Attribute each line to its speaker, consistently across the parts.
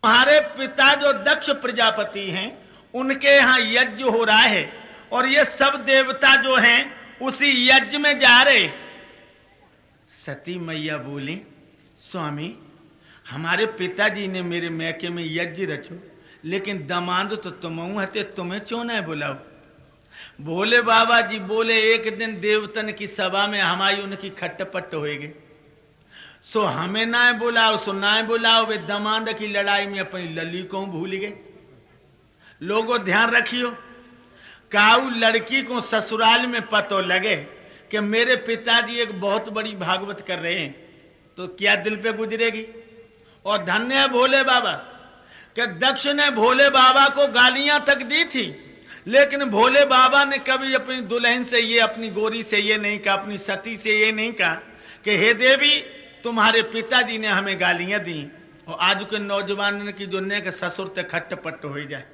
Speaker 1: हमारे पिता जो दक्ष प्रजापति हैं उनके यहाँ यज्ञ हो रहा है और ये सब देवता जो हैं उसी यज्ञ में जा रहे। सती मैया बोली, स्वामी हमारे पिताजी ने मेरे मैके में यज्ञ रचो, लेकिन दमाद तो तुम हते, तुम्हें क्यों न बुलाओ। भोले बाबा जी बोले, एक दिन देवतन की सभा में हमारी उनकी खट्टपट्ट होएगी, सो हमें ना बुलाओ, सो ना बुलाओ। वे दमाद की लड़ाई में अपनी लली को भूल गए। लोगों ध्यान रखियो, काऊ लड़की को ससुराल में पतो लगे कि मेरे पिताजी एक बहुत बड़ी भागवत कर रहे हैं, तो क्या दिल पे गुजरेगी। और धन्य है भोले बाबा कि दक्ष ने भोले बाबा को गालियां तक दी थी, लेकिन भोले बाबा ने कभी अपनी दुल्हन से ये, अपनी गोरी से ये नहीं कहा, अपनी सती से ये नहीं कहा कि हे देवी तुम्हारे पिताजी ने हमें गालियां दी। और आज के नौजवान की जो ने के ससुर ते खट्टपट्ट हो जाए,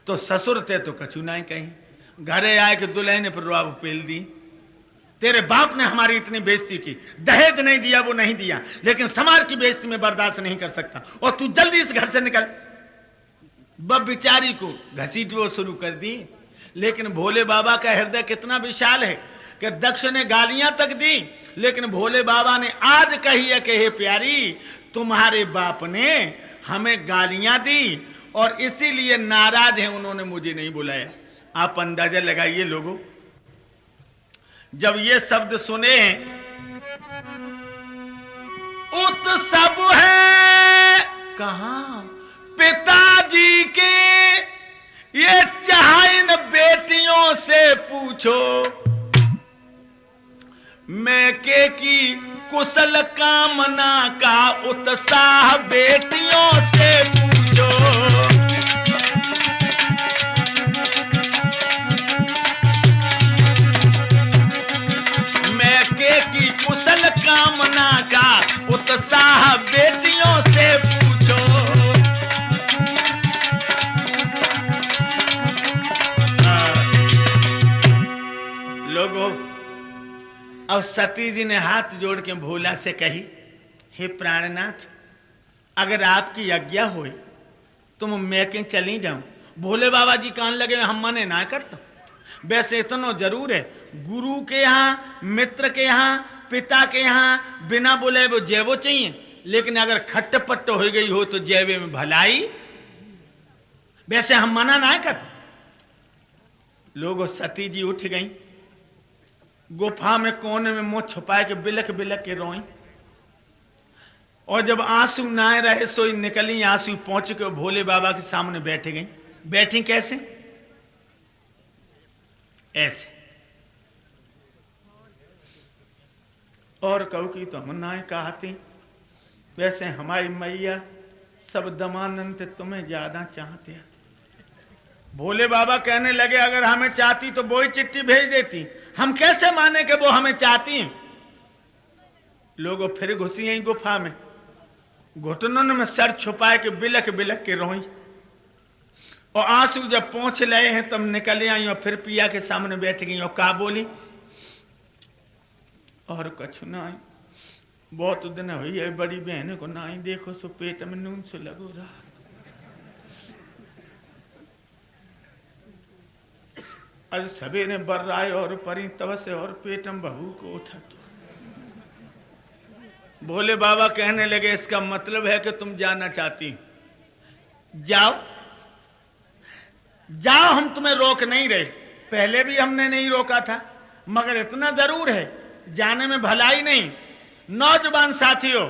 Speaker 1: तो ससुर ते तो कछु ना कहीं, घरे आए कि दुल्हन ने पर रुआब पेल दी। तेरे बाप ने हमारी इतनी बेइज्जती की, दहेज नहीं दिया वो नहीं दिया, लेकिन समाज की बेइज्जती में बर्दाश्त नहीं कर सकता, और तू जल्दी इस घर से निकल। बब बिचारी को घसीट वो शुरू कर दी। लेकिन भोले बाबा का हृदय कितना विशाल है कि दक्ष ने गालियां तक दी, लेकिन भोले बाबा ने आज कही है कि हे प्यारी तुम्हारे बाप ने हमें गालियां दी और इसीलिए नाराज हैं, उन्होंने मुझे नहीं बुलाया। आप अंदाजा लगाइए लोगों, जब ये शब्द सुने, उत्सव है कहां पिताजी के, ये चाहे बेटियों से पूछो, मैके की कुशल कामना का उत्साह बेटियों से पूछो। मैके की कुशल कामना का उत्साह बेटियों से पूछो। लोगों, अब सती जी ने हाथ जोड़ के भोला से कही, हे प्राणनाथ अगर आपकी आज्ञा होए तो मैं कहीं चली जाऊं। भोले बाबा जी कान लगे, हम मने ना करता। वैसे इतना जरूर है, गुरु के यहाँ, मित्र के यहाँ, पिता के यहाँ बिना बोले वो जैवो चाहिए, लेकिन अगर खट्टपट्ट हो गई हो तो जैवे में भलाई। वैसे हम मना ना करते। लोगों, सती जी उठ गई, गुफा में कोने में मुंह छुपाए के बिलक बिलक के रोई, और जब आंसू ना रहे सोई निकली आंसू, पहुंच के भोले बाबा के सामने बैठ गई। बैठी कैसे? ऐसे। और कहू की तो हम ना कहती, वैसे हमारी मैया सब दमानंद तुम्हें ज्यादा चाहते हैं। भोले बाबा कहने लगे, अगर हमें चाहती तो वो ही चिट्ठी भेज देती, हम कैसे माने कि वो हमें चाहती हैं। लोगों फिर घुसी हैं गुफा में, घुटनों में सर छुपाए के बिलक बिलक के रोई, और आंसू जब पहुंच लए हैं तब निकल आई और फिर पिया के सामने बैठ गई और का बोली, और कछु ना आई, बहुत दिन हुई है बड़ी बहन को ना आई, देखो सो पेट में नून से लगो रहा। अरे सवेरे बर राय और परी तब से और पेटम बहू को उठा। तो भोले बाबा कहने लगे, इसका मतलब है कि तुम जाना चाहती, जाओ जाओ, हम तुम्हें रोक नहीं रहे, पहले भी हमने नहीं रोका था, मगर इतना जरूर है जाने में भलाई नहीं। नौजवान साथियों,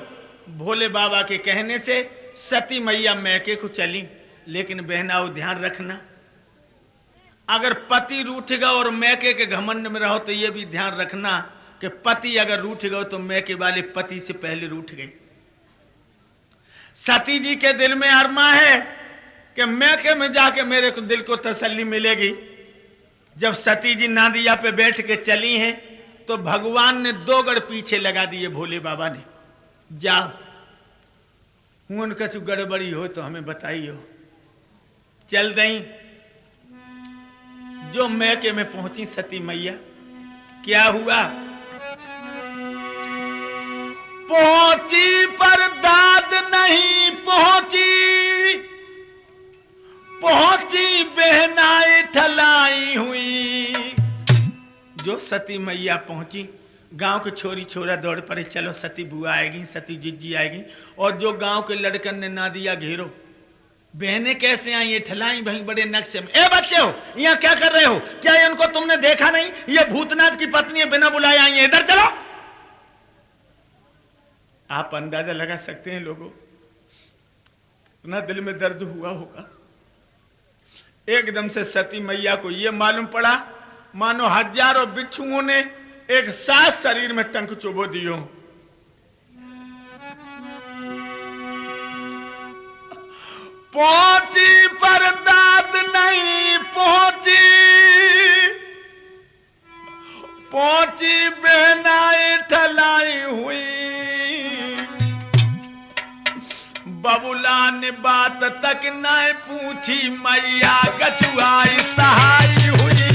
Speaker 1: भोले बाबा के कहने से सती मैया मैके को चली, लेकिन बहनाओ ध्यान रखना, अगर पति रूठ गया और मैके के घमंड में रहो तो ये भी ध्यान रखना कि पति अगर रूठ गए तो मैके वाले पति से पहले रूठ गए। सती जी के दिल में अरमा है कि मैके में जाके मेरे को दिल को तसल्ली मिलेगी। जब सती जी नादिया पे बैठ के चली हैं तो भगवान ने 2 गढ़ पीछे लगा दिए भोले बाबा ने, जाओ उनका कुछ गड़बड़ी हो तो हमें बताइयो। चल गई, जो मैके में पहुंची सती मैया, क्या हुआ, पहुंची पर दाद नहीं पहुंची, ठलाई हुई। जो सती मैया पहुंची, गांव के छोरी छोरा दौड़ पड़े, चलो सती बुआ आएगी, सती जिज्जी आएगी। और जो गांव के लड़कन ने ना दिया घेरो, बहनें कैसे आई, ये ठलाई भई बड़े नक्शे में। ए बच्चे हो, यहाँ क्या कर रहे हो? क्या इनको तुमने देखा नहीं? ये भूतनाथ की पत्नी बिना बुलाए आई है, इधर चलो। आप अंदाजा लगा सकते हैं लोगों, इतना दिल में दर्द हुआ होगा। एकदम से सती मैया को ये मालूम पड़ा मानो हजारों बिच्छुओं ने एक साथ शरीर में टंक चुबो दियो। पहुंची पर दाद नहीं पहुंची, पहुंची बहनाई ठलाई हुई। बबुला ने बात तक न पूछी, मैया कछुआई सहाय हुई।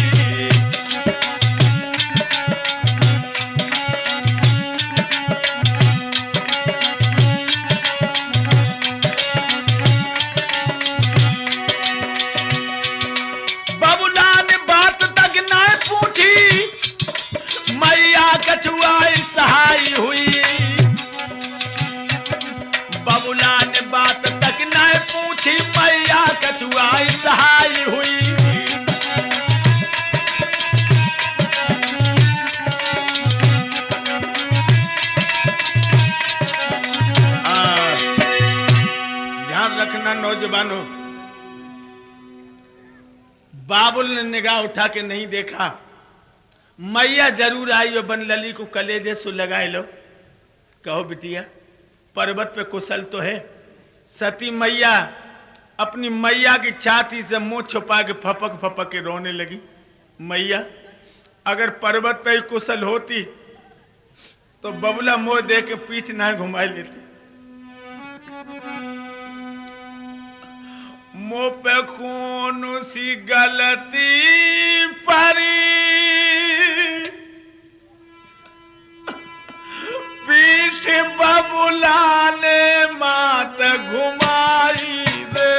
Speaker 1: बबुला ने बात तक न पूछी, मैया कछुआई सहाय हुई। बबुला ने बात तक न पूछी, मैया कछुआई सहाय हुई। ध्यान रखना नौजवानों, बाबुल ने निगाह उठा के नहीं देखा, मैया जरूर आई और बनलली को कलेजे सु लगाए लो। कहो बिटिया, पर्वत पे कुशल तो है? सती मैया अपनी मैया की छाती से मुंह छुपा के फपक फपक के रोने लगी। मैया, अगर पर्वत पे ही कुशल होती तो बबुला मोह दे के पीठ ना घुमाई लेती। मुंह पे कौन सी गलती परी, पीठ बबुला ने मात घुमाई दे।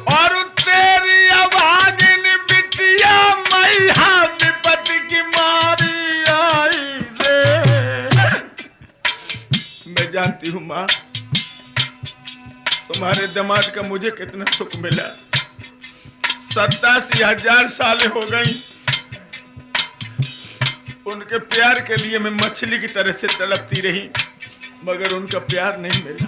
Speaker 1: और तेरी अभागिन बिटिया मैया विपत्ति की मारी आई दे। मैं जानती हूँ माँ, तुम्हारे दामाद का मुझे कितना सुख मिला। 87,000 साल हो गई, उनके प्यार के लिए मैं मछली की तरह से तड़पती रही, मगर उनका प्यार नहीं मिला।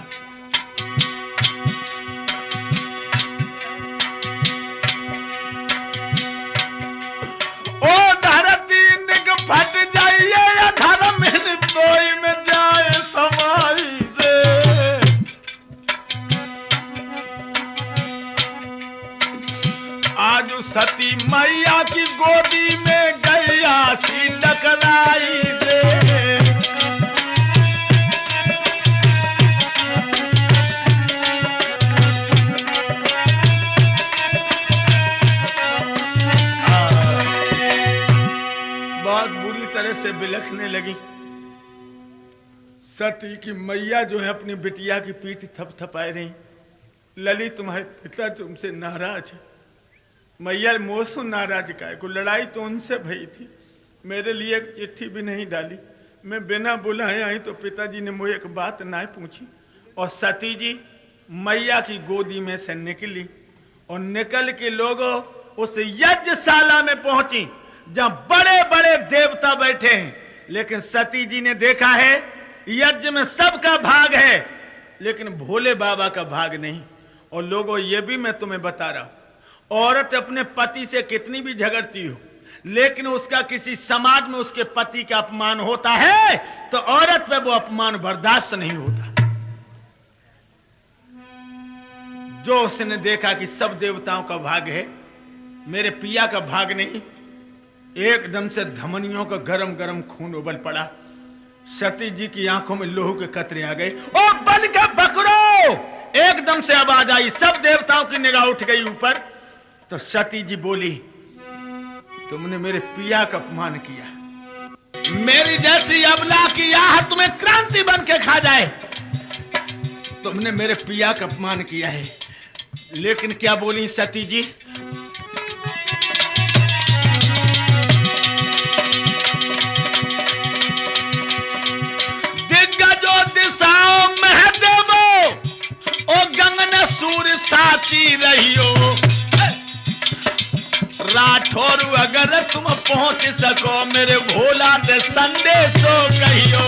Speaker 1: ओ धरती निग फट जाइए, या धर्म तोई में जाए समाई दे। आज सती मैया की गोदी में गैया सी टकराई दे। बहुत बुरी तरह से बिलखने लगी। सती की मैया जो है अपनी बिटिया की पीठ थपथपाए रही। ललित, तुम्हारे पिता तुमसे नाराज है। मैया मोसू नाराज का है, को लड़ाई तो उनसे भई थी, मेरे लिए एक चिट्ठी भी नहीं डाली। मैं बिना बुलाए आई तो पिताजी ने मुझे एक बात ना पूछी। और सती जी मैया की गोदी में से निकली और निकल के लोगों उस यज्ञशाला में पहुंची जहां बड़े बड़े देवता बैठे हैं। लेकिन सती जी ने देखा है यज्ञ में सबका भाग है, लेकिन भोले बाबा का भाग नहीं। और लोगों, ये भी मैं तुम्हें बता रहा हूं, औरत अपने पति से कितनी भी झगड़ती हो, लेकिन उसका किसी समाज में उसके पति का अपमान होता है तो औरत पे वो अपमान बर्दाश्त नहीं होता। जो उसने देखा कि सब देवताओं का भाग है, मेरे पिया का भाग नहीं, एकदम से धमनियों का गरम गरम खून उबल पड़ा। सती जी की आंखों में लोह के कतरे आ गए। ओ बन के बकरो, एकदम से आवाज आई, सब देवताओं की निगाह उठ गई ऊपर। तो सती जी बोली, तुमने मेरे पिया का अपमान किया, मेरी जैसी अबला की आह तुम्हें क्रांति बन के खा जाए। तुमने मेरे पिया का अपमान किया है। लेकिन क्या बोली सती जी? दिग्गजो दिशाओं महदेवो ओ गंगन सूर साची रहियो। राठौर अगर तुम पहुंच सको मेरे भोला से संदेशो कहियो।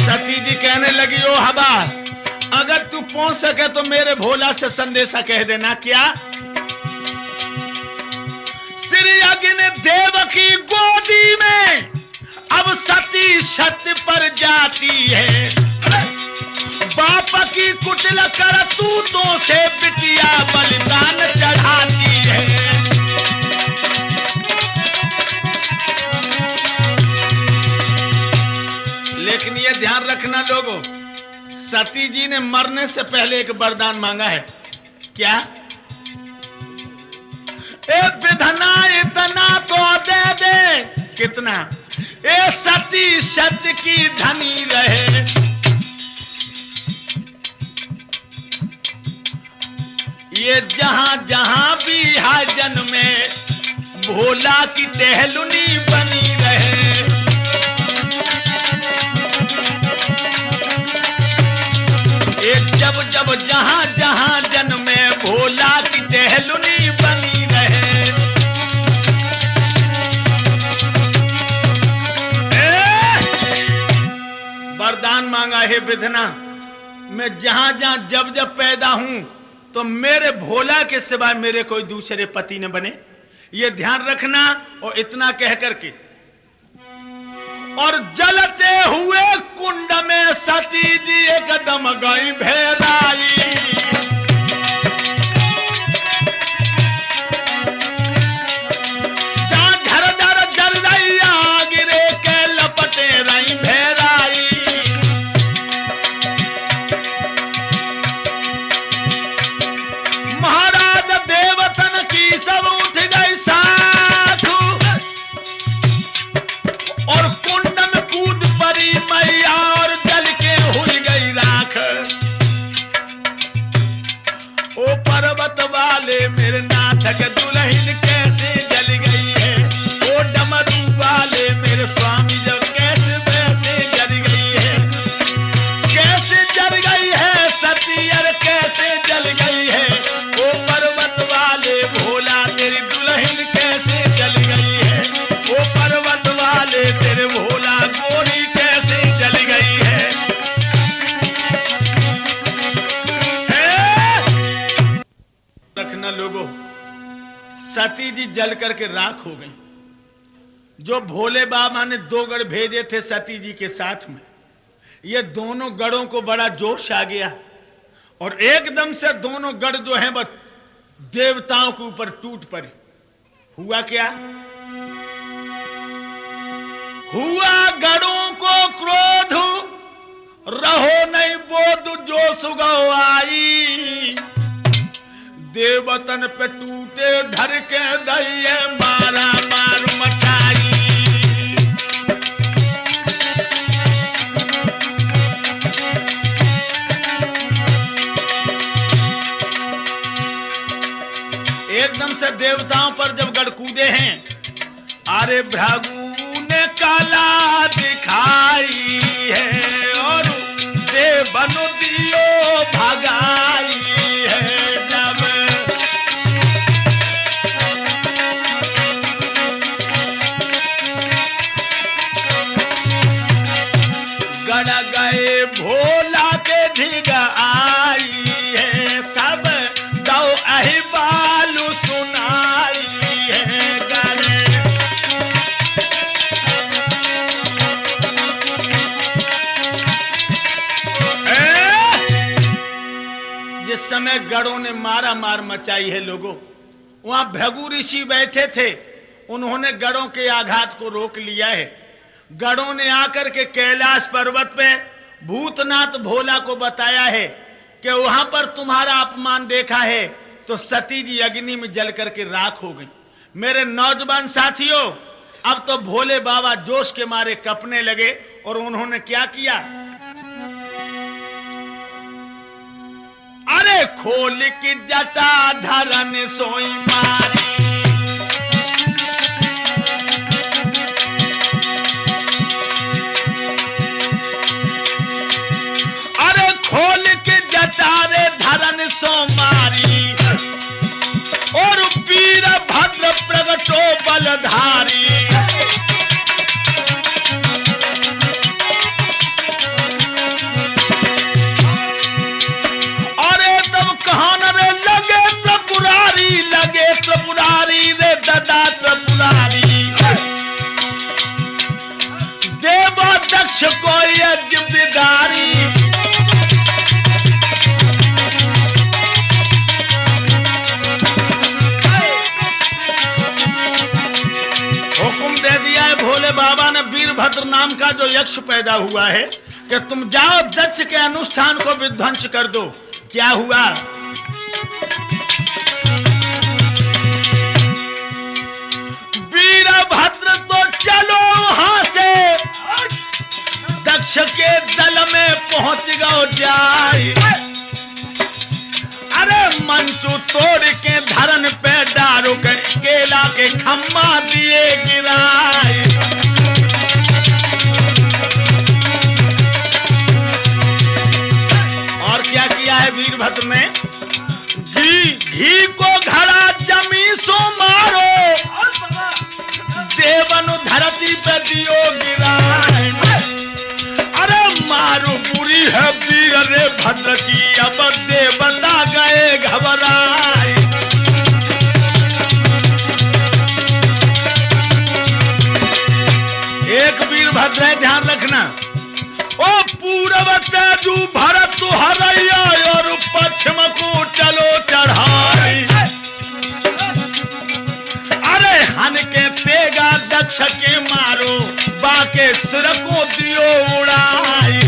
Speaker 1: सती जी कहने लगी ओ हवा, अगर तू पहुंच सके तो मेरे भोला से संदेशा कह देना। क्या? श्री अग्नि देव की गोदी में अब सती छत पर जाती है। बाप की कुटिल करतूतों से बिटिया बलिदान चढ़ाती है। लेकिन ये ध्यान रखना लोगों, सती जी ने मरने से पहले एक वरदान मांगा है। क्या? ए विधना इतना तो दे दे। कितना? ए सती सत्य की धनी रहे। ये जहां जहां भी है जन्म में भोला की टहलुनी बनी रहे। ये जब जब जहां जहां जन्म में भोला की टहलुनी बनी रहे। वरदान मांगा है विधना, मैं जहां जहां जब जब पैदा हूं तो मेरे भोला के सिवाय मेरे कोई दूसरे पति न बने। ये ध्यान रखना। और इतना कह करके और जलते हुए कुंड में सती जी एकदम गई भेराई। जहां धर धर जल रही आग रे के लपटे रही भेराई। सब उठ गई साधु और कुंड में कूद पड़ी मैया और जल के हुई गई राख। ओ पर्वत वाले मेरे नाथ के दुल्हन कैसे जल गई है। ओ डमरू वाले मेरे स्वामी जब कैसे वैसे जल गई है। कैसे जल गई है सती अर कैसे जल गई है। ओ पर्वत वाले भोला तेरी दुल्हन कैसे जल गई है। ओ पर्वत वाले तेरे भोला गोरी कैसे जल गई है। रखना लोगों, सती जी जल करके राख हो गई। जो भोले बाबा ने 2 गढ़ भेजे थे सती जी के साथ में, ये दोनों गढ़ों को बड़ा जोश आ गया और एकदम से दोनों गढ़ जो हैं बस देवताओं के ऊपर टूट पड़े। हुआ क्या? हुआ गढ़ों को क्रोध रहो नहीं बोध जो सुगौ आई। देवतन पे टूटे धर के दैये मारा मार मचाई। एकदम से देवताओं पर जब गढ़ कूदे हैं, अरे भृगु ने काला दिखाई है और देवन दियो भगाई है। जब गढ़ गए भोला के ढिग आई है। सब दो अहिबालू सुनाई है। जिस समय गढ़ों ने मारा मार मचाई है लोगों, वहां भृगु ऋषि बैठे थे। उन्होंने गढ़ों के आघात को रोक लिया है। गढ़ों ने आकर के कैलाश पर्वत पे भूतनाथ भोला को बताया है कि वहां पर तुम्हारा अपमान देखा है, तो सती जी अग्नि में जल करके राख हो गई। मेरे नौजवान साथियों, अब तो भोले बाबा जोश के मारे कपने लगे और उन्होंने क्या किया, अरे खोल की जटा धरन सोई मारी, अरे खोल के जटारे धरन सो मारी, और वीर भद्र प्रगटो बलधारी, अरे तब कहान रे लगे त्रिपुरारी रे ददा त्रिपुरारी, देवा दक्ष को यज्ञ बिदारी, हुक्म दे दिया है भोले बाबा ने, वीरभद्र नाम का जो यक्ष पैदा हुआ है कि तुम जाओ दक्ष के अनुष्ठान को विध्वंस कर दो। क्या हुआ, वीरभद्र तो चलो वहां से दक्ष के दल में पहुंच गओ जाए, अरे मंचू तोड़ के धरन पे डारो के केला के खम्मा दिए गिराए, और क्या किया है वीरभद्र ने, घी को घड़ा जमी सो मारो, देवन धरती पे दियो गिराए, अरे मारो बुरी है वीर रे भद्र की, अब देवता गए घबराए, एक वीरभद्र है, ध्यान रखना, ओ पूरब तेजु भरत हरैया और पश्चिम को चलो चढ़ाई, अरे हन के तेगा दक्ष के मारो, बाके सिर को दियो उड़ाई,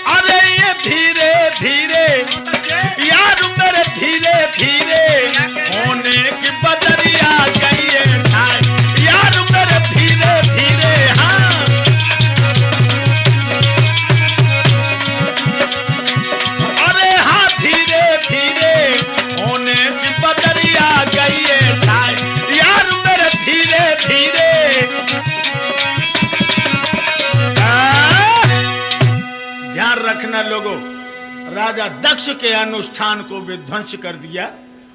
Speaker 1: अरे ये धीरे धीरे यार मेरे धीरे धीरे होने की बदरिया गई है यार मेरे धीरे धीरे, हाँ अरे हाँ धीरे धीरे होने की बदरिया गई है यार मेरे धीरे धीरे, ध्यान रखना लोगों, राजा दक्ष के अनुष्ठान को विध्वंस कर दिया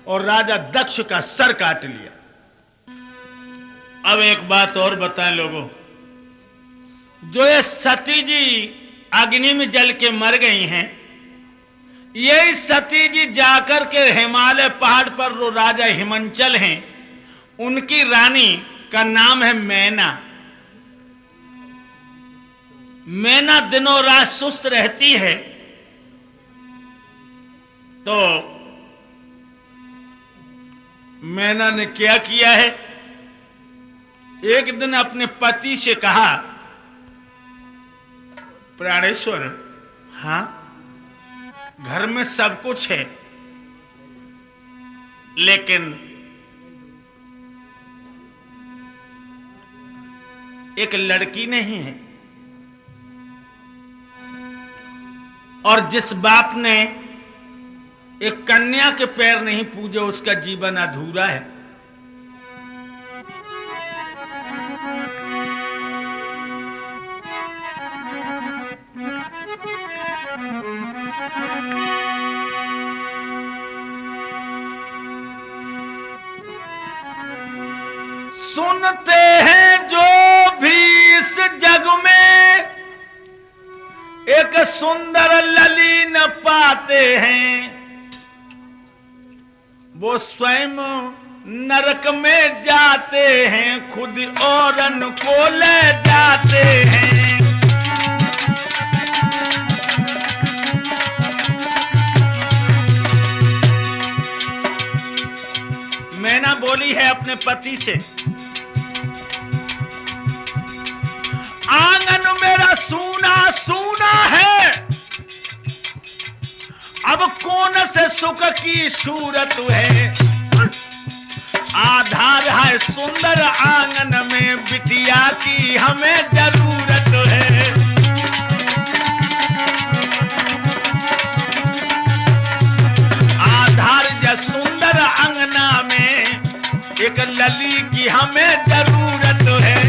Speaker 1: और राजा दक्ष का सर काट लिया। अब एक बात और बताएं लोगों, जो ये सती जी अग्नि में जल के मर गई हैं, यही सती जी जाकर के हिमालय पहाड़ पर जो राजा हिमांचल हैं, उनकी रानी का नाम है मैना। मैना दिनों रात सुस्त रहती है, तो मैना ने क्या किया है, एक दिन अपने पति से कहा, प्राणेश्वर, हाँ घर में सब कुछ है, लेकिन एक लड़की नहीं है, और जिस बाप ने एक कन्या के पैर नहीं पूजे उसका जीवन अधूरा है। सुनते हैं जो भी इस जग में एक सुंदर ललीन पाते हैं, वो स्वयं नरक में जाते हैं, खुद औरन को ले जाते हैं। मैना बोली है अपने पति से, आंगन मेरा सूना सूना है, अब कौन से सुख की सूरत है, आधार है सुंदर आंगन में, बिटिया की हमें जरूरत है। आधार या सुंदर अंगना में एक लली की हमें जरूरत है।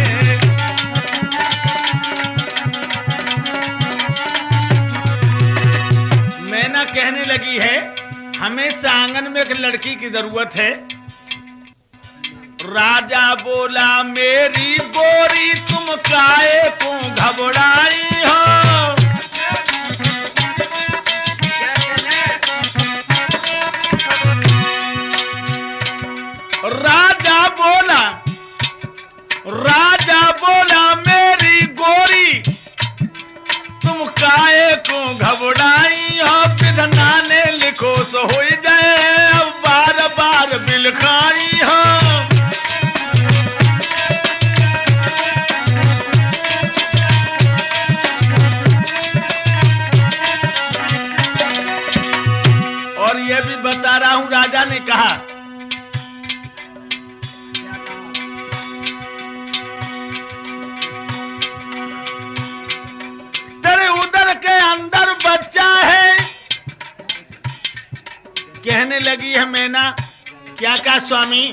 Speaker 1: मैना कहने लगी है हमेशा आंगन में एक लड़की की जरूरत है। राजा बोला मेरी गोरी तुम काहे को घबराई हो, राजा बोला मेरी गोरी तुम काहे को घबराई हो, विधना ने लिखो सो हो जाए, अब बार बार बिलखाई हो। और ये भी बता रहा हूं, राजा ने कहा तेरे उदर के अंदर बच्चा है। कहने लगी है मैना क्या कहा स्वामी,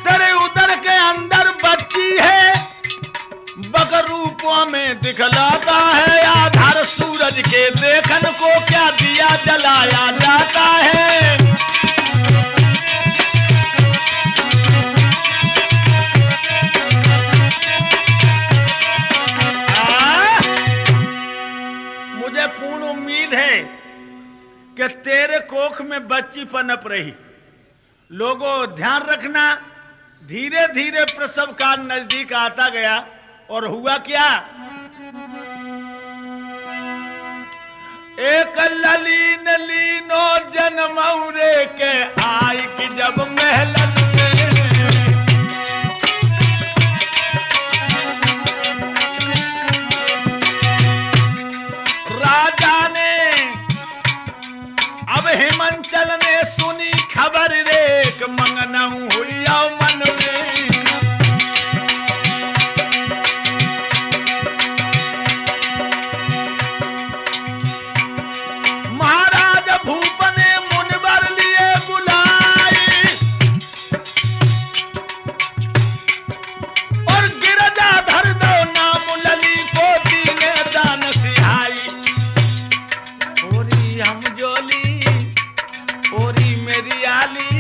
Speaker 1: तेरे उदर के अंदर बच्ची है, बकर रूपों में दिखलाता है, आधार सूरज के देखन को क्या दिया जलाया जाता है। मुझे पूर्ण उम्मीद है कि तेरे कोख में बच्ची पनप रही। लोगों ध्यान रखना, धीरे धीरे प्रसव काल नजदीक आता गया और हुआ क्या, एक ललीन लीनो जनमौरे के आई कि जब महलन राजा ने, अब हिमांचल ने सुनी खबर रे मंगनऊ हुई मन में। महाराज भूप ने मुनवर लिए बुलाई और गिरजाधर दो नाम लली को दीने दान सिहाई। ओरी हम जोली ओरी मेरी आली,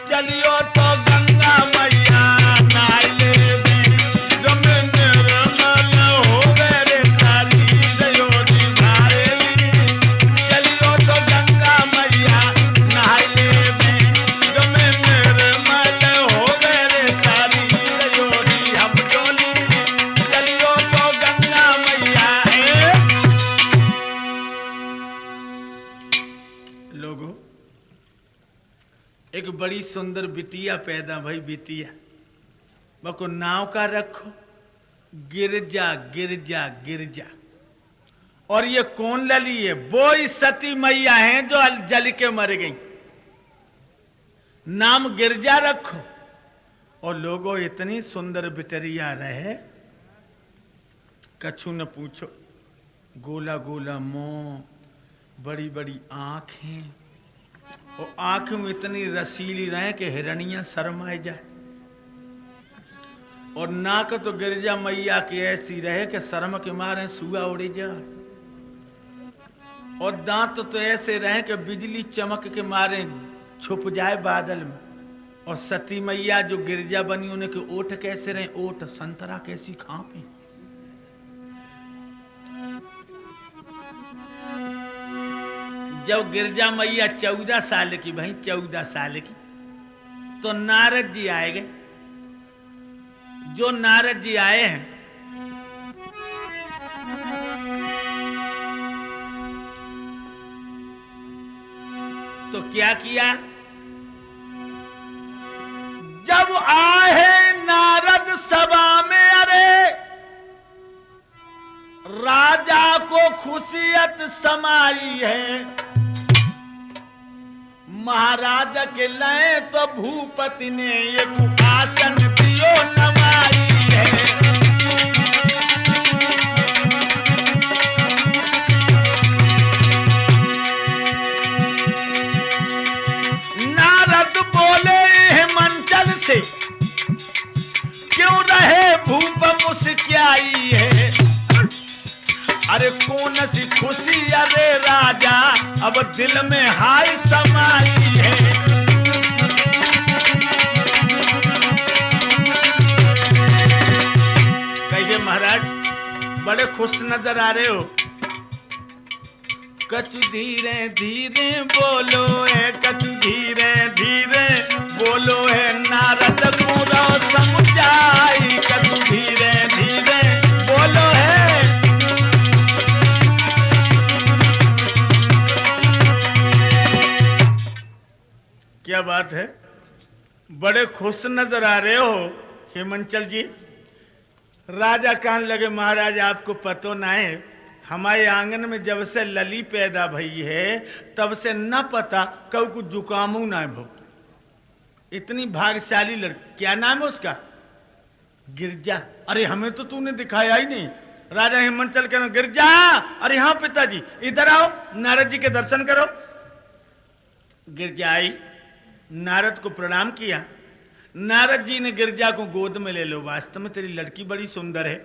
Speaker 1: चलियो तो गंगा मैया नाय ले एक बड़ी सुंदर बिटिया पैदा भई। बिटिया बको नाव का रखो गिरजा गिरजा गिरजा। और ये कौन लली है, वो ही सती मैया हैं जो जल के मर गई। नाम गिरजा रखो। और लोगों इतनी सुंदर बिटरिया रहे कछु न पूछो, गोला गोला मुंह, बड़ी बड़ी आंखें, और आंख में इतनी रसीली रहे कि हिरणियां शर्माए जाए। और नाक तो गिरजा मैया की ऐसी रहे कि शर्म के मारे सुआ उड़ी जाए। और दांत तो ऐसे रहे कि बिजली चमक के मारे छुप जाए बादल में। और सती मैया जो गिरजा बनी उन्हें के ओठ कैसे रहे, ओठ संतरा कैसी खांपे। जब गिरजा मैया 14 साल की भाई 14 साल की, तो नारद जी आए गए। जो नारद जी आए हैं तो क्या किया, जब आए नारद सभा में, अरे राजा को खुशियत समाई है। महाराज के लय तो भूपति ने एक आसन दियो नवाई है। नारद बोले हिमांचल से, क्यों रहे भूप मुस्कियाई है। अरे कौन सी खुशी अरे राजा अब दिल में हाय समाई है। कहिए महाराज बड़े खुश नजर आ रहे हो। कछु धीरे धीरे बोलो है, कछु धीरे धीरे बोलो है, नारद पूरा समझाई। कछु धीरे धीरे बोलो है। क्या बात है, बड़े खुश नजर आ रहे हो हिमांचल जी। राजा कहने लगे महाराज आपको पतो ना है, हमारे आंगन में जब से लली पैदा भई है तब से न पता कब कुछ जुकामू ना भो। इतनी भाग्यशाली लड़की, क्या नाम है उसका? गिरजा। अरे हमें तो तूने दिखाया ही नहीं। राजा हिमांचल कहना गिरजा, अरे हाँ पिताजी इधर आओ, नारद जी के दर्शन करो। गिरजा आई, नारद को प्रणाम किया। नारद जी ने गिरजा को गोद में ले लो, वास्तव में तेरी लड़की बड़ी सुंदर है।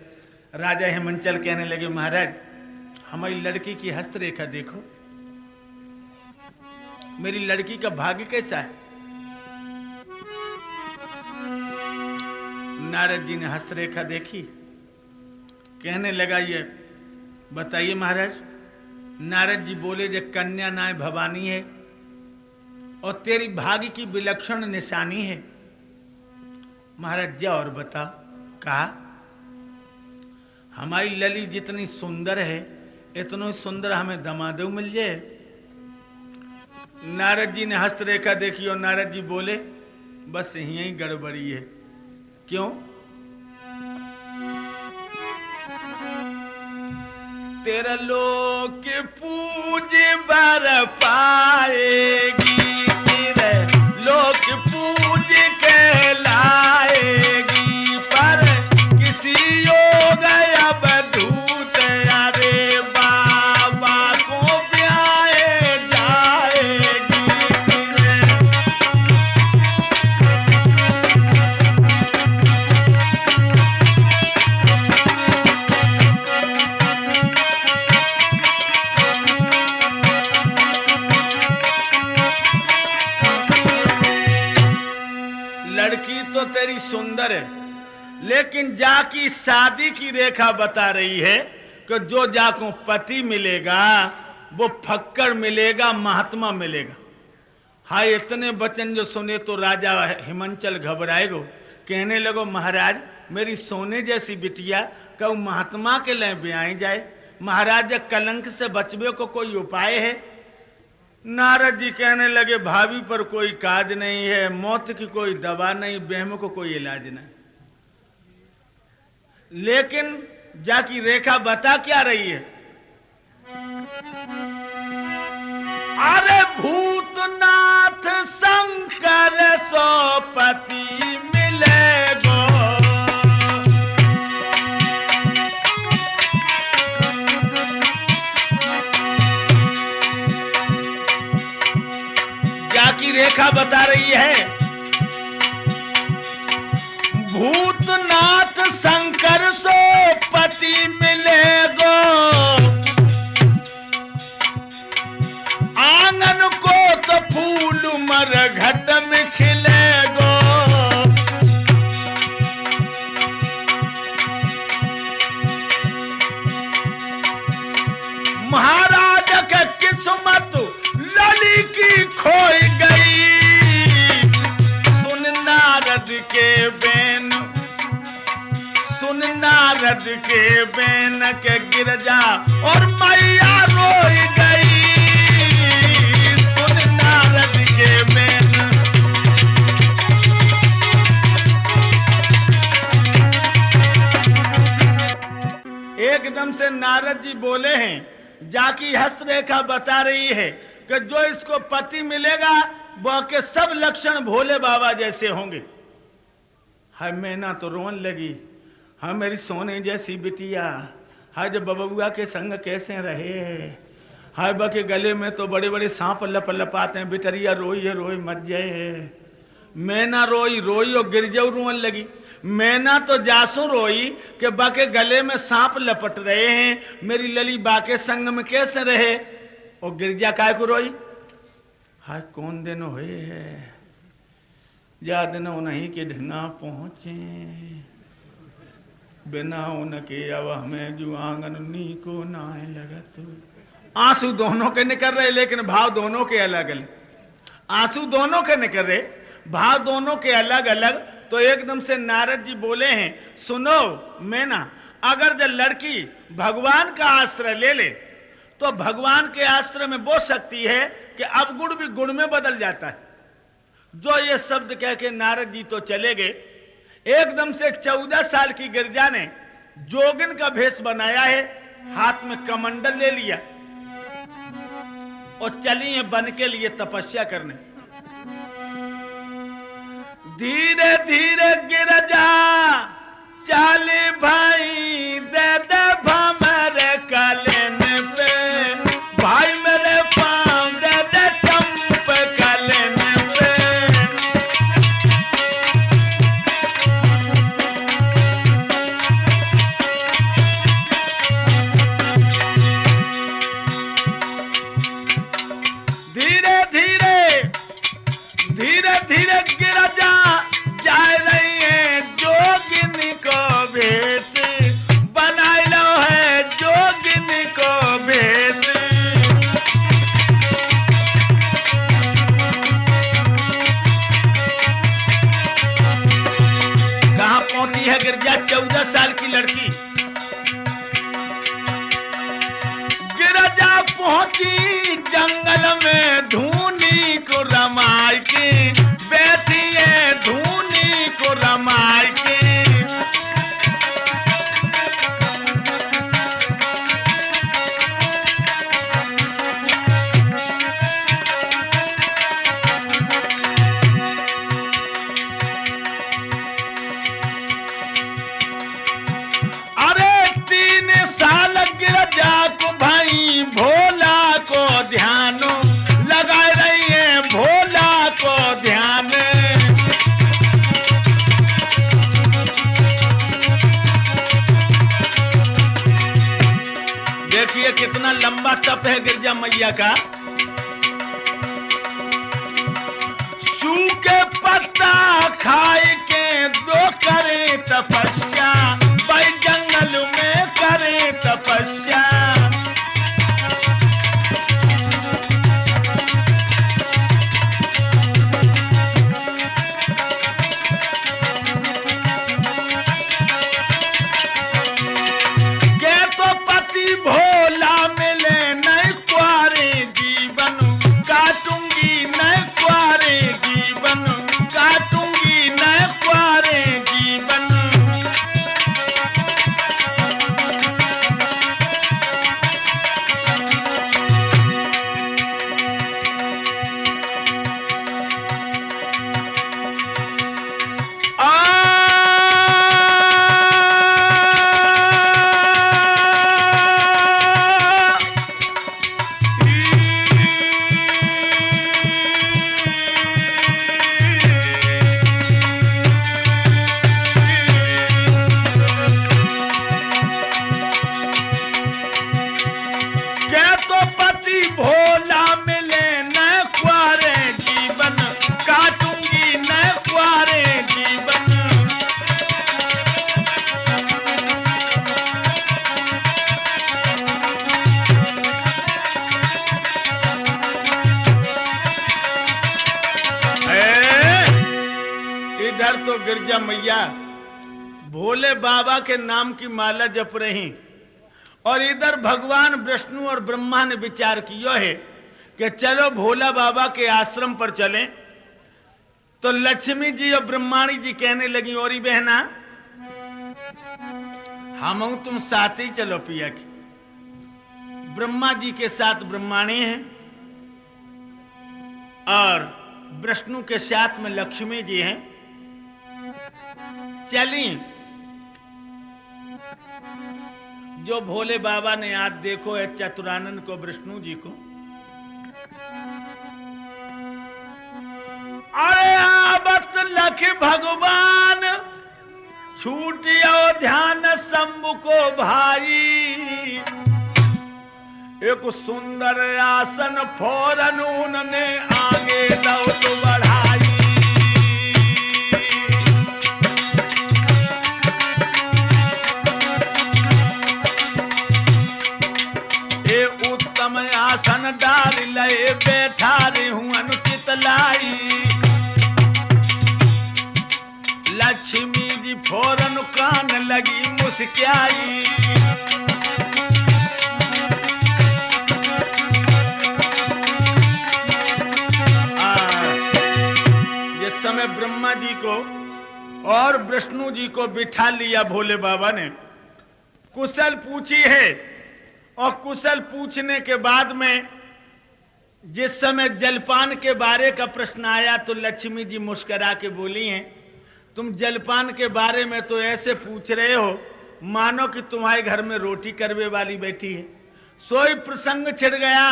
Speaker 1: राजा हिमांचल कहने लगे महाराज हमारी लड़की की हस्तरेखा देखो, मेरी लड़की का भाग्य कैसा है। नारद जी ने हस्तरेखा देखी, कहने लगा ये बताइए महाराज। नारद जी बोले जे कन्या नाय भवानी है और तेरी भाग्य की विलक्षण निशानी है। महाराज जा और बताओ। कहा हमारी लली जितनी सुंदर है इतनी सुंदर हमें दमादू मिल जाए। नारद जी ने हस्तरेखा देखी और नारद जी बोले बस यही गड़बड़ी है। क्यों? तेरा लोक पूज बर पाएगी, तेरे लोक पूज कहलाएगी, पर किसी योग अब धूत अरे बाबा को ब्याहे जाएगी। लड़की तो तेरी सुंदर है, लेकिन जाकी शादी की रेखा बता रही है कि जो जाको पति मिलेगा वो फक्कर मिलेगा, महात्मा मिलेगा। हाय इतने वचन जो सुने तो राजा हिमांचल घबराएगो। कहने लगो महाराज मेरी सोने जैसी बिटिया कब महात्मा के लिए ब्याही जाए। महाराज कलंक से बचबे को कोई उपाय है? नारद जी कहने लगे भाभी पर कोई काज नहीं है, मौत की कोई दवा नहीं, बहम को कोई इलाज नहीं, लेकिन जाकी रेखा बता क्या रही है। अरे भूतनाथ शंकर सोपति मिलेगो, की रेखा बता रही है। भूतनाथ शंकर सो पति मिलेगो, आंगन को तो फूल मर घट में खिलेगो। महाराज का किस्मत लली की खोई गई। सुन नारद के बेन, सुन नारद के बेन के गिरजा और मैया रोई गई। सुन नारद के बेन, एकदम से नारद जी बोले हैं, जाकी हस्तरेखा बता रही है कि जो इसको पति मिलेगा वह के सब लक्षण भोले बाबा जैसे होंगे। हाय मैना तो रोन लगी, हाँ मेरी सोने जैसी बिटिया, हाय जब बबुआ के संग कैसे रहे, हाय बा के गले में तो बड़े बड़े सांप लप लपाते हैं, बिटरिया रोई रोई मर जाए। मैना रोई रोई और गिरजाऊ रोन लगी। मैना तो जासू रोई कि बा के गले में सांप लपट रहे हैं, मेरी लली बा के संग में कैसे रहे। और गिरजा काय को रोई, हाय कौन दिन हुए है, जा दिन उन्हीं के ढंगा पहुंचे, बिना उनके अब हमें जो आंगन उन्हीं को नाए लगत। आंसू दोनों के निकल रहे लेकिन भाव दोनों के अलग अलग। आंसू दोनों के निकल रहे, भाव दोनों के अलग अलग। तो एकदम से नारद जी बोले हैं, सुनो मैना, अगर जब लड़की भगवान का आश्रय ले ले तो भगवान के आश्रय में वो शक्ति है कि अवगुण भी गुण में बदल जाता है। जो ये शब्द कह के नारद जी तो चले गए। एकदम से 14 साल की गिरजा ने जोगिन का भेष बनाया है, हाथ में कमंडल ले लिया और चली है बन के लिए तपस्या करने। धीरे धीरे गिरजा चाले भाई, दे दे भमर कलन पे, भाई मेरे पाँव दे दे चंप कलन पे। धीरे धीरे धीरे धीरे गिरजा जा रही है, जोगिनी को भेष बनाए लो है, जोगिनी को भेष। कहां पहुंची है गिरजा, 14 साल की लड़की। गिरजा पहुंची जंगल में, धूनी को रमाई के बैठी है, धूनी को रमाई के। अरे 3 साल गिरजा को भाई भोला को ध्यान लगा रही है, भोला को ध्यान। देखिए कितना लंबा तप है गिरजा मैया का। सूखे पत्ता खाए के दो करे तपस्या, भाई जंगल में करे तपस्या। भोला मिले नए क्वारे जीवन काटूंगी, नए क्वारे जीवन काटूंगी, नए क्वारे जीवन। भोला मिले नए क्वारे जीवन काटूंगी, नए क्वारे जीवन। इधर तो गिरजा मैया भोले बाबा के नाम की माला जप रही और इधर भगवान विष्णु और ब्रह्मा ने विचार किया है कि चलो भोला बाबा के आश्रम पर चलें। तो लक्ष्मी जी और ब्रह्माणी जी कहने लगी, औरी बहना हम तुम साथ ही चलो पिया की। ब्रह्मा जी के साथ ब्रह्माणी हैं और विष्णु के साथ में लक्ष्मी जी हैं। चली जो भोले बाबा ने आज देखो है चतुरानंद को, विष्णु जी को, अरे आवत लख भगवान छूटियो ध्यान शंभु को भाई, एक सुंदर आसन फौरन उन्होंने आगे दौड़ बढ़ाई। ये उत्तम आसन डाल लए बैठा रे हूं अनुचित लाई। लक्ष्मी जी फौरन कान लगी मुस्कियाई। जिस समय ब्रह्मा जी को और विष्णु जी को बिठा लिया भोले बाबा ने, कुशल पूछी है और कुशल पूछने के बाद में जिस समय जलपान के बारे का प्रश्न आया तो लक्ष्मी जी मुस्कुरा के बोली हैं, तुम जलपान के बारे में तो ऐसे पूछ रहे हो मानो कि तुम्हारे घर में रोटी करवे वाली बैठी है। सोई प्रसंग छिड़ गया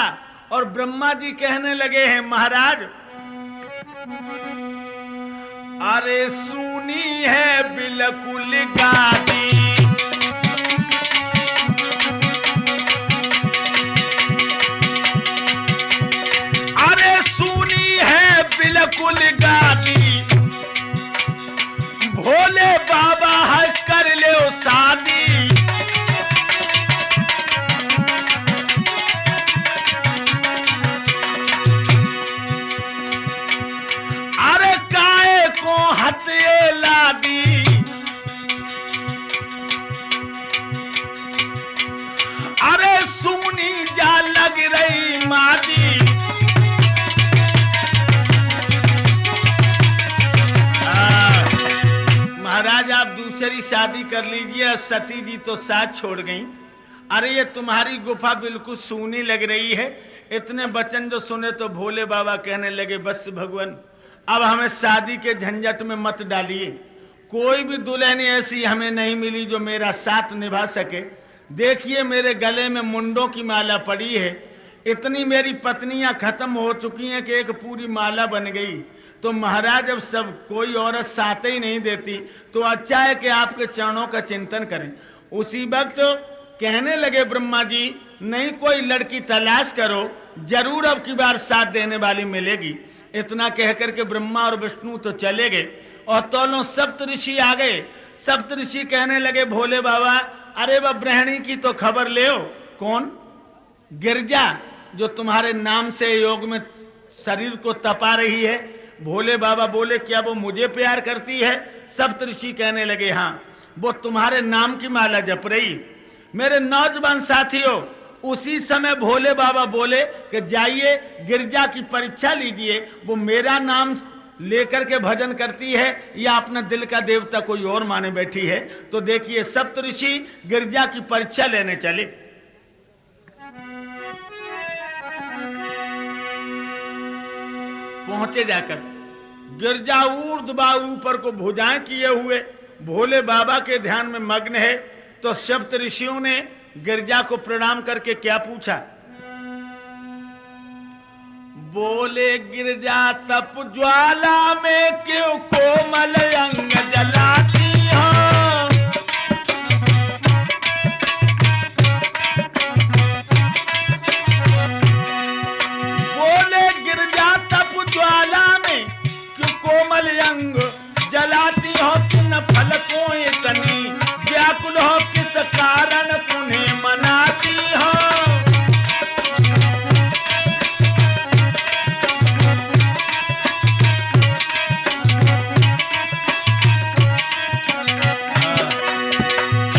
Speaker 1: और ब्रह्मा जी कहने लगे हैं, महाराज अरे सुनी है बिल्कुल गादी, अरे सुनी है बिल्कुल गादी, भोले बाबा है कर ले शादी। अरे काहे को हटे लादी, अरे सुनी जा लग रही मादी। महाराज आप दूसरी शादी कर लीजिए, सती जी तो साथ छोड़ गई। अरे ये तुम्हारी गुफा बिल्कुल सूनी लग रही है। इतने वचन जो सुने तो भोले बाबा कहने लगे, बस भगवान अब हमें शादी के झंझट में मत डालिए। कोई भी दुल्हन ऐसी हमें नहीं मिली जो मेरा साथ निभा सके। देखिए मेरे गले में मुंडों की माला पड़ी है, इतनी मेरी पत्नियां खत्म हो चुकी हैं कि एक पूरी माला बन गई। तो महाराज अब सब कोई औरत साथ ही नहीं देती तो अच्छा है कि आपके चरणों का चिंतन करें। उसी वक्त कहने लगे ब्रह्मा जी, नहीं कोई लड़की तलाश करो, जरूर अब की बार साथ देने वाली मिलेगी। इतना कहकर के ब्रह्मा और विष्णु तो चले गए और तौलों सप्त ऋषि आ गए। सप्त ऋषि कहने लगे, भोले बाबा अरे वह ब्रह्मणी की तो खबर ले। कौन? गिरजा, जो तुम्हारे नाम से योग में शरीर को तपा रही है। भोले बाबा बोले, क्या वो मुझे प्यार करती है? सप्त ऋषि कहने लगे, हाँ वो तुम्हारे नाम की माला जप रही। मेरे नौजवान साथियों, उसी समय भोले बाबा बोले कि जाइए गिरजा की परीक्षा लीजिए, वो मेरा नाम लेकर के भजन करती है या अपना दिल का देवता कोई और माने बैठी है। तो देखिए सप्त ऋषि गिरजा की परीक्षा लेने चले। पहुंचे जाकर गिरजा ऊर्ध्वा ऊपर को भुजाएं किए हुए भोले बाबा के ध्यान में मग्न है। तो सप्त ऋषियों ने गिरजा को प्रणाम करके क्या पूछा? बोले गिरजा तप ज्वाला में क्यों कोमल अंग जलाती हो? बोले गिरजा तप ज्वाला में क्यों कोमल अंग जलाती हो? किन फलकों इतनी व्याकुल हो, किस कारण तुम्हें मनाती हो?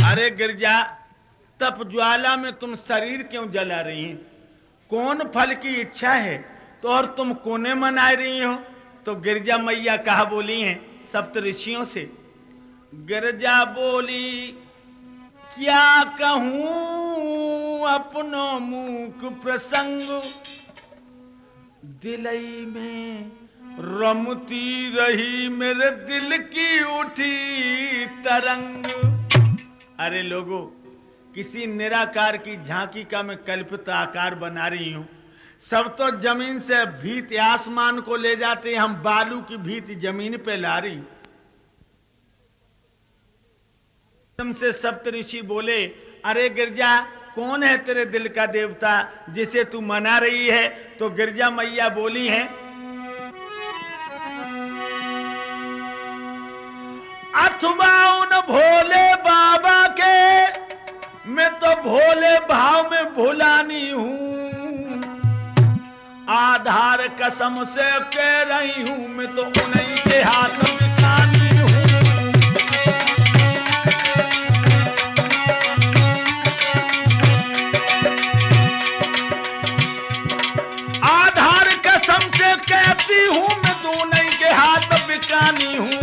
Speaker 1: अरे गिरजा, तप ज्वाला में तुम शरीर क्यों जला रही हैं? कौन फल की इच्छा है तो और तुम कोने मना रही हो? तो गिरजा मैया कहा बोली हैं सप्त ऋषियों से। गिरजा बोली, क्या कहूं अपनो मूक प्रसंग, दिलई में रमती रही मेरे दिल की उठी तरंग। अरे लोगों, किसी निराकार की झांकी का मैं कल्पित आकार बना रही हूं। सब तो जमीन से भीत आसमान को ले जाते, हम बालू की भीत जमीन पे ला रही। से सप्तऋषि बोले, अरे गिरजा, कौन है तेरे दिल का देवता जिसे तू मना रही है? तो गिरजा मैया बोली है, अथवा उन भोले बाबा के मैं तो भोले भाव में भुलानी हूं, आधार कसम से कह रही हूं मैं तो उन्हीं के हाथ में खानी हूं। आधार कसम से कहती हूं मैं तो उन्हीं के हाथ बिकानी हूं,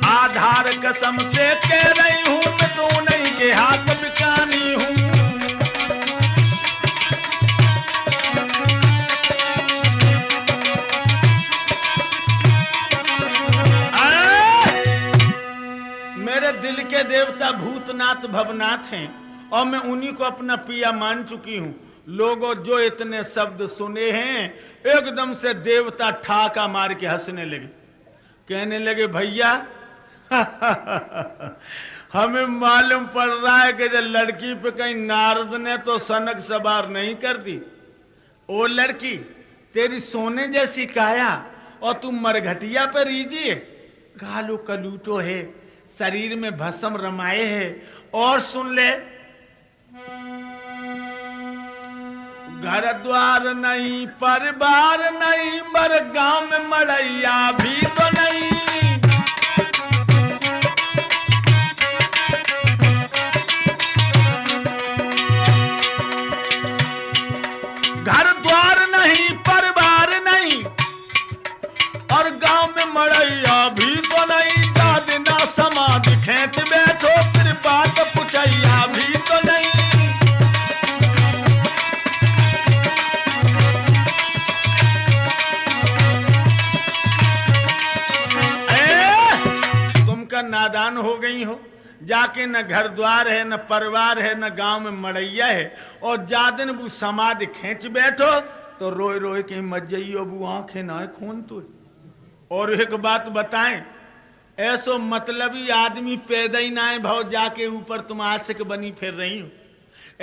Speaker 1: आधार कसम से कह रही हूं मैं तो उन्हीं के हाथ बिकानी हूं। मेरे दिल के देवता भूतनाथ भवनाथ हैं और मैं उन्हीं को अपना पिया मान चुकी हूं। लोगों, जो इतने शब्द सुने हैं, एकदम से देवता ठाका मार के हंसने लगे, कहने लगे, भैया हमें मालूम पड़ रहा है कि जब लड़की पे कहीं नारद ने तो सनक सवार नहीं कर दी। ओ लड़की, तेरी सोने जैसी काया और तू मरघटिया पर रीजिए, गालो कलूटो है, शरीर में भस्म रमाए है। और सुन ले, घर द्वार नहीं, परिवार नहीं, मर गांव में मड़ैया भी तो नहीं। घर द्वार नहीं, परिवार नहीं, और गांव में मड़ैया भी तो नहीं। दादी ना समाधि खेत बैठो, फिर बात पुछैया भी तो नहीं। नादान हो गई हो, जाके न घर द्वार है, न परिवार है, न गांव में मड़ैया है, और जादिन वो समाधि खेच बैठो तो रोए रोए के मत जाइयो, वो आंखें ना खून तो। और एक बात बताएं, ऐसो मतलबी आदमी पैदा ही ना है भाव, जाके ऊपर तुम आशिक बनी फिर रही हो।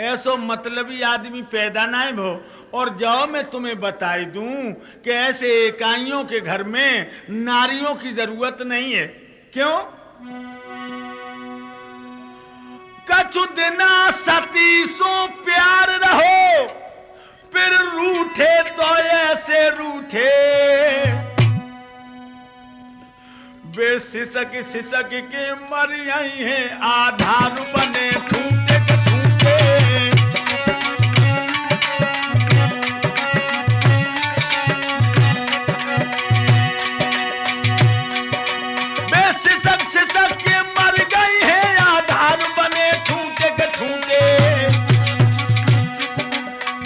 Speaker 1: ऐसो मतलबी आदमी पैदा ना है भाव। और जाओ मैं तुम्हें बताई दूं कि ऐसे इकाइयों के घर में नारियों की जरूरत नहीं है। क्यों? कछु दिना सती सो प्यार रहो, फिर रूठे तो ऐसे रूठे, वे सिसक सिसक के मर आई हैं, आधार बने ठूटे के ठूटे। वे सिसक सिसक के मर गई हैं, आधार बने ठूटे के ठूटे।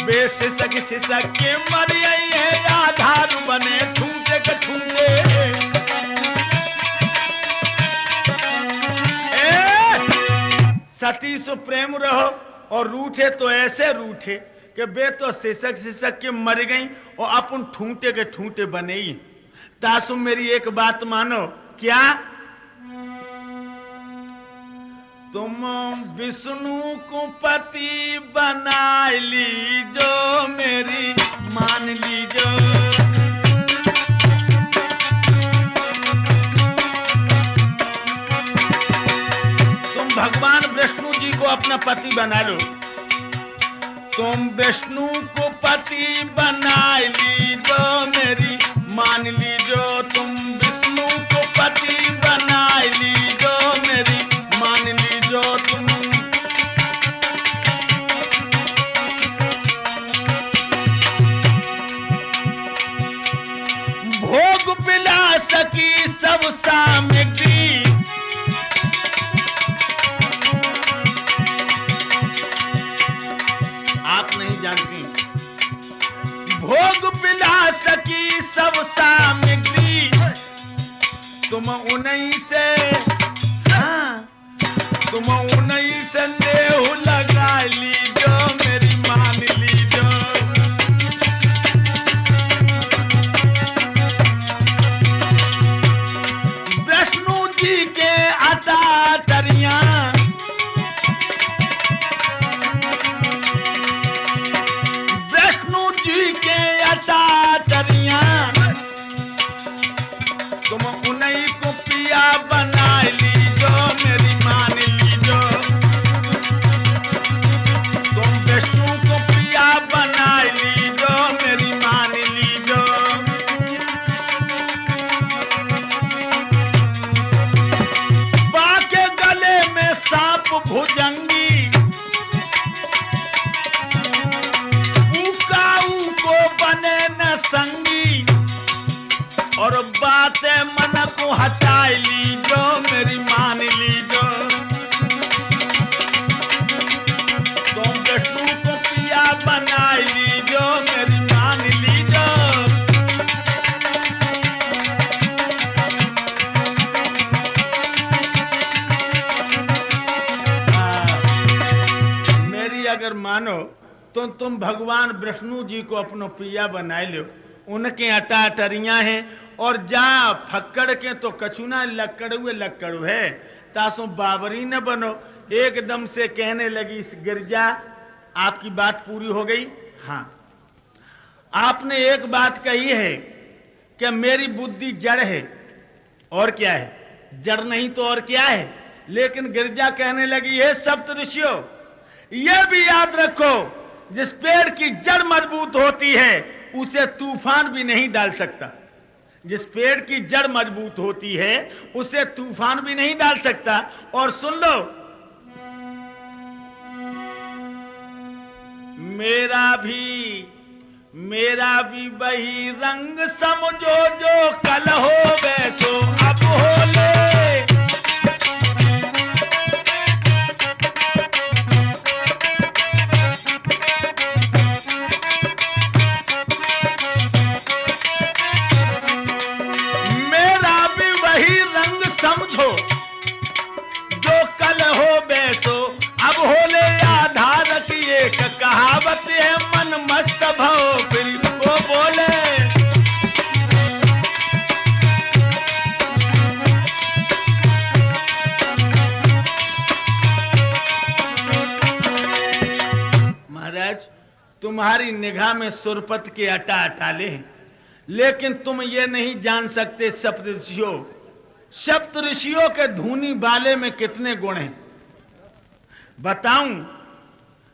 Speaker 1: वे सिसक सिसक के मर गई हैं, आधार बने ठूटे के ठूटे। सती सो प्रेम रहो और रूठे तो ऐसे रूठे कि बे तो सिसक सिसक के मर गई और अपन ठूंटे के ठूंटे बने ही। तासु मेरी एक बात मानो, क्या तुम विष्णु को पति बना लीजो, मेरी मान लीजो। भगवान विष्णु जी को अपना पति बना लो। तुम विष्णु को पति बना लीजो, मेरी मान लीजो। तुम विष्णु को पति बना लीजो, मेरी मान लीजो। तुम भोग विलास की सब सामग्री भोग विलास की सब सामग्री तुम उन्हीं से, हाँ तुम उन्हीं से नेहू लगा लीजो, मेरी मान लीजो। विष्णु जी के अता तरिया तुम उन्हीं को पिया बना लीजो, मेरी मान लीजो। तुम विष्णु को पिया बना लीजो, मेरी मान लीजो। बाके गले में सांप भुजंगी, उकाऊ को बने न संगी, और बातें मन को हटा लीजो, मेरी मान लीजो। तुम विष्णु को पिया बना लीजो, मेरी मान लीजो। मेरी अगर मानो तो तुम भगवान विष्णु जी को अपनो पिया बना लो। उनके अटा अटरियां हैं और जा फक्कड़ के तो कछुना लक्कड़ू है, तासो बाबरी न बनो। एकदम से कहने लगी गिरजा, आपकी बात पूरी हो गई? हाँ। आपने एक बात कही है कि मेरी बुद्धि जड़ है, और क्या है? जड़ नहीं तो और क्या है? लेकिन गिरजा कहने लगी, हे सप्त ऋषियों, यह भी याद रखो, जिस पेड़ की जड़ मजबूत होती है उसे तूफान भी नहीं डाल सकता। जिस पेड़ की जड़ मजबूत होती है उसे तूफान भी नहीं डाल सकता। और सुन लो, मेरा भी वही रंग समझो, जो कल हो वैसो अब हो ले। समझो जो कल हो बैसो अब हो ले। आधार की एक कहावत है, मन मस्त भव फिर को बोले। महाराज, तुम्हारी निगाह में सुरपत के अटा अटाले हैं, लेकिन तुम ये नहीं जान सकते सप्त ऋषियों के धूनी बाले में कितने गुण हैं। बताऊं,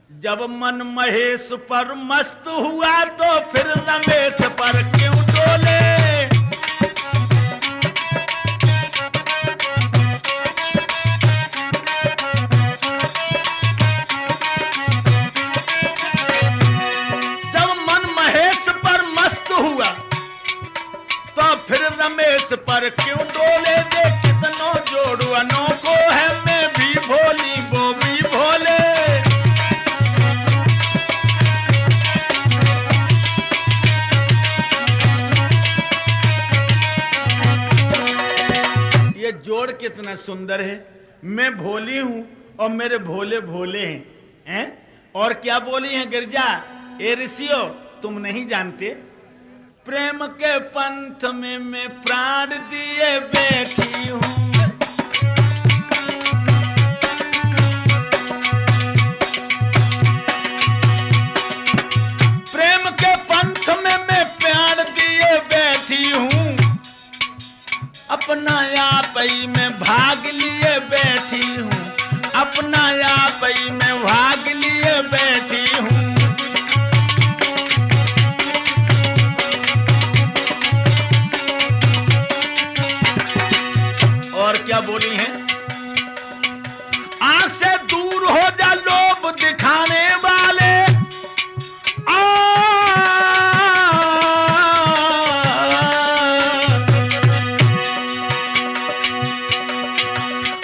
Speaker 1: जब मन महेश पर मस्त हुआ तो फिर रमेश पर क्यों डोले। जब मन महेश पर मस्त हुआ तो फिर रमेश पर क्यों डोले। दे कितनों जोड़ू अनोखो है, मैं भी भोली वो भी भोले। ये जोड़ कितना सुंदर है। मैं भोली हूं और मेरे भोले भोले हैं। और क्या बोली हैं गिरजा? ए ऋषियों, तुम नहीं जानते, प्रेम के पंथ में मैं प्राण दिए बैठी हूं। प्रेम के पंथ में मैं प्राण दिए बैठी हूं। अपना आप ही में भाग लिए बैठी हूं। अपना आप ही में भाग लिए बैठी हूं। और क्या बोली हैं? आंख से दूर हो जा लोभ दिखाने वाले।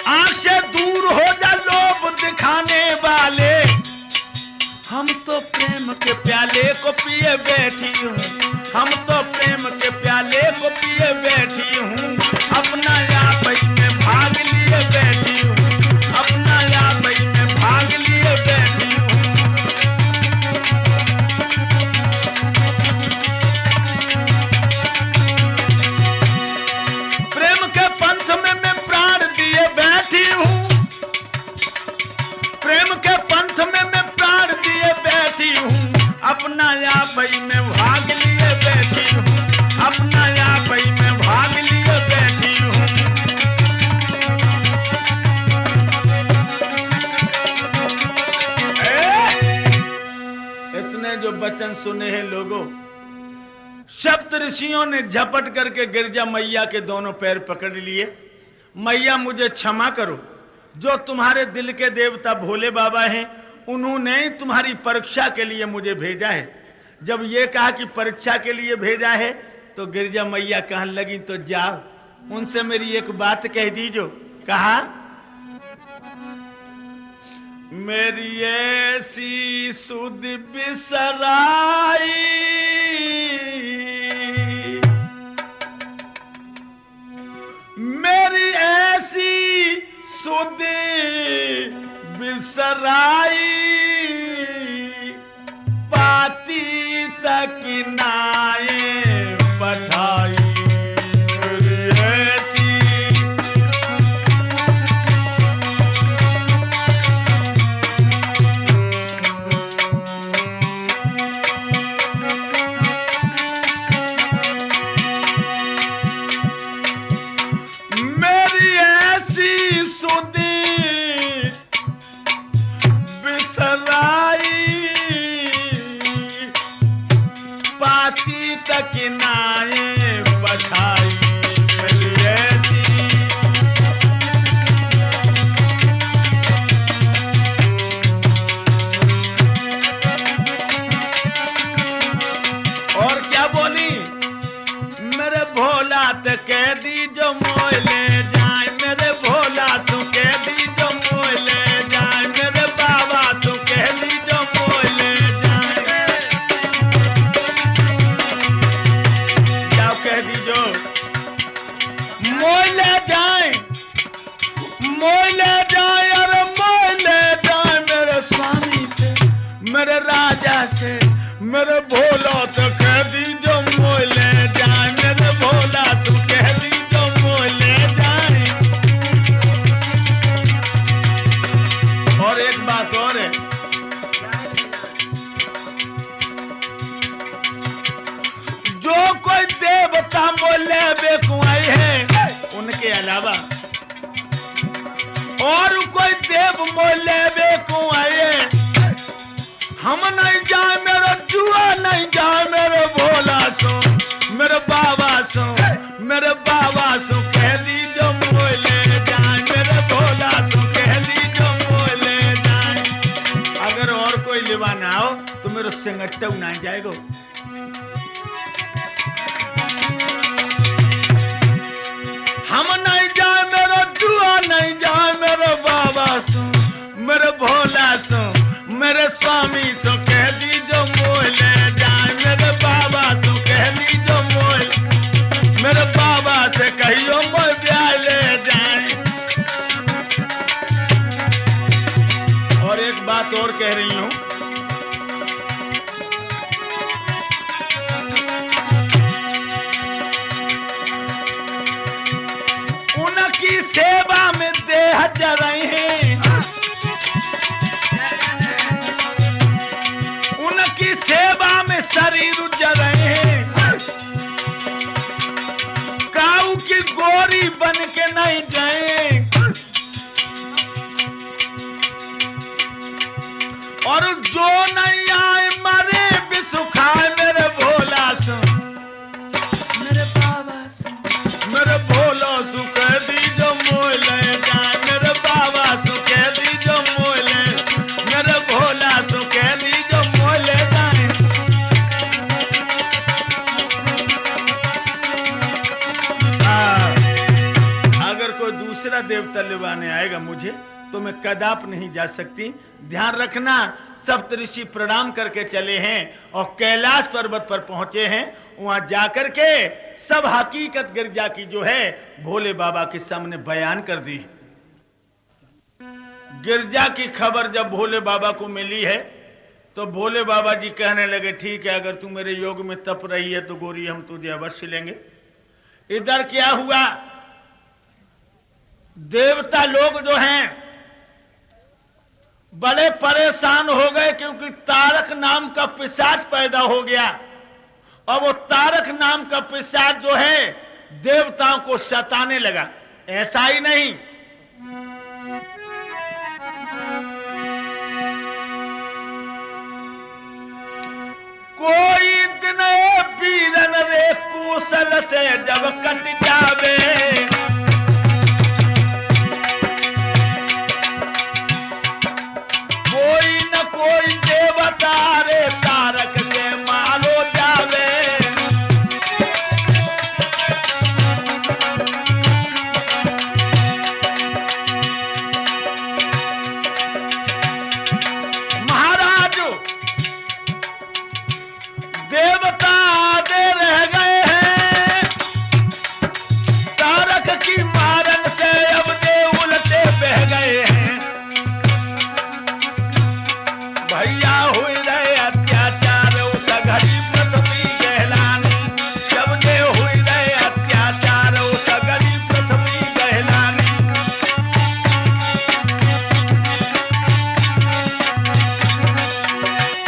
Speaker 1: आंख से दूर हो जा लोभ दिखाने वाले। हम तो प्रेम के प्याले को पिए बैठी हूँ। पिए बैठी हूँ, अपना आप ही में भाग लिए बैठी हूँ, अपना आप ही में भाग लिए बैठी हूँ। प्रेम के पंथ में मैं प्राण दिए बैठी हूँ, प्रेम के पंथ में मैं प्राण दिए बैठी हूँ, अपना आप ही में भाग लिए बैठी हूँ, अपना आप ही में भाग लिए बैठी हूँ। इतने जो वचन सुने हैं लोगों, सप्त ऋषियों ने झपट करके गिरजा मैया के दोनों पैर पकड़ लिए। मैया मुझे क्षमा करो, जो तुम्हारे दिल के देवता भोले बाबा हैं उन्होंने तुम्हारी परीक्षा के लिए मुझे भेजा है। जब ये कहा कि परीक्षा के लिए भेजा है तो गिरजा मैया कहने लगी तो जाओ, उनसे मेरी एक बात कह दीजो। कहा, मेरी ऐसी सुध बिसराई, मेरी ऐसी सुध बिसराई, पाती तक नाए पठाई, मेरी ऐसी तक नाए बधाई, मेरी ऐसी और क्या बोली, मेरे भोला तो कह दी जो मोह ले जाए, मेरे भोला तू कह दी जो मोह ले जाए, मेरे बाबा तू कह दी जो मोह ले जाए, कह दीजो मोह ले जाए, मोह ले जाए, अरे मोह ले जाए मेरे स्वामी से, मेरे राजा से, मेरे भोला तो कह दीजो मोह ले जाए, मेरे भोला तू कह दीजो मोह ले जाए। और एक बात और है, जो कोई देवता मोले बेकुआई है उनके अलावा और कोई देव मोले बेकुआई है, हम नहीं जाए मेरा जुआ नहीं जाए, मेरे भोला सो, मेरे बाबा सो, मेरे बाबा सो कह दीजो मोले जाए, मेरे भोला सो कह दीजो मोले जाए। अगर और कोई लिवा ना हो तो मेरे संगठन ना जाएगा। हम नहीं जाए मेरा जुआ नहीं जाए, मेरे बाबा सो, मेरे भोला सो, मेरे स्वामी सो कह दीजो मोह ले जाए, मेरे बाबा सो कह दीजो मोह, मेरे बाबा से कहियो मोह ब्याह ले जाए। और एक बात और कह रही हूं, उनकी सेवा में देह जल रहे हैं, उनकी सेवा में शरीर जल रहे हैं, काऊ की गोरी बन के नहीं जाए, और जो नहीं आए मरे भी सुखाए, मेरे भोला सो, मेरे बाबा सो, मेरे भोला सो कह दीजो मोह ले जाए, मेरे बाबा सो कह दीजो मोह ले, मेरे भोला सो कह दीजो मोह ले जाए। अगर कोई दूसरा देवता लिवाने आएगा मुझे तो मैं कदाप नहीं जा सकती। ध्यान रखना, सप्त ऋषि प्रणाम करके चले हैं और कैलाश पर्वत पर पहुंचे हैं। वहां जाकर के सब हकीकत गिरजा की जो है भोले बाबा के सामने बयान कर दी। गिरजा की खबर जब भोले बाबा को मिली है तो भोले बाबा जी कहने लगे, ठीक है, अगर तू मेरे योग में तप रही है तो गोरी हम तुझे अवश्य लेंगे। इधर क्या हुआ, देवता लोग जो हैं बड़े परेशान हो गए, क्योंकि तारक नाम का पिशाच पैदा हो गया। और वो तारक नाम का पिशाच जो है देवताओं को सताने लगा। ऐसा ही नहीं, कोई दिन बीरन रे कुशल से जब कट जावे, कोई न कोई देवता रे तारक से मारो जावे। महाराज देवता आधे रह गए हैं, तारक की मारन से अब देव उलटे बह गए हैं। भैया हुई रहे अत्याचार उस घड़ी पृथ्वी कहलानी, जब देव हुई रहे अत्याचार उस घड़ी पृथ्वी कहलानी।